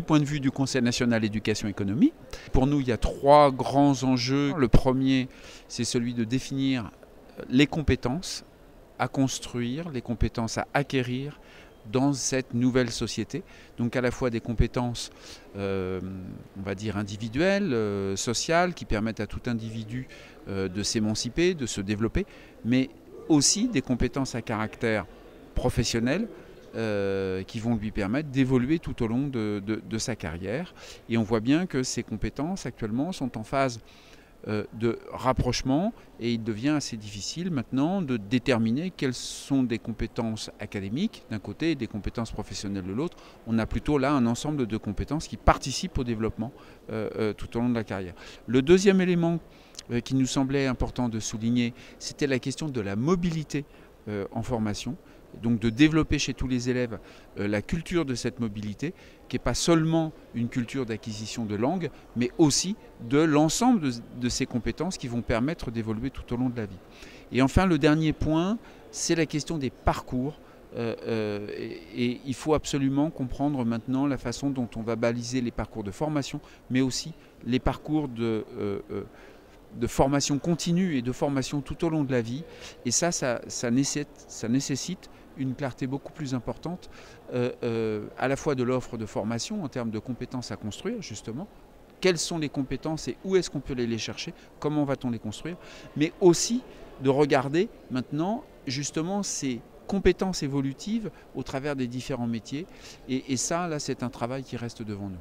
du point de vue du Conseil national éducation économie, pour nous, il y a trois grands enjeux. Le premier, c'est celui de définir les compétences à construire, les compétences à acquérir dans cette nouvelle société. Donc à la fois des compétences, on va dire individuelles, sociales, qui permettent à tout individu de s'émanciper, de se développer, mais aussi des compétences à caractère professionnel, qui vont lui permettre d'évoluer tout au long de sa carrière. Et on voit bien que ces compétences actuellement sont en phase de rapprochement et il devient assez difficile maintenant de déterminer quelles sont des compétences académiques d'un côté et des compétences professionnelles de l'autre. On a plutôt là un ensemble de compétences qui participent au développement tout au long de la carrière. Le deuxième élément qui nous semblait important de souligner, c'était la question de la mobilité en formation. Donc de développer chez tous les élèves la culture de cette mobilité, qui n'est pas seulement une culture d'acquisition de langue, mais aussi de l'ensemble de ces compétences qui vont permettre d'évoluer tout au long de la vie. Et enfin, le dernier point, c'est la question des parcours. Et il faut absolument comprendre maintenant la façon dont on va baliser les parcours de formation, mais aussi les parcours de formation continue et de formation tout au long de la vie. Et ça nécessite une clarté beaucoup plus importante à la fois de l'offre de formation en termes de compétences à construire, justement. Quelles sont les compétences et où est-ce qu'on peut les chercher? Comment va-t-on les construire? Mais aussi de regarder maintenant justement ces compétences évolutives au travers des différents métiers. Et ça, là, c'est un travail qui reste devant nous.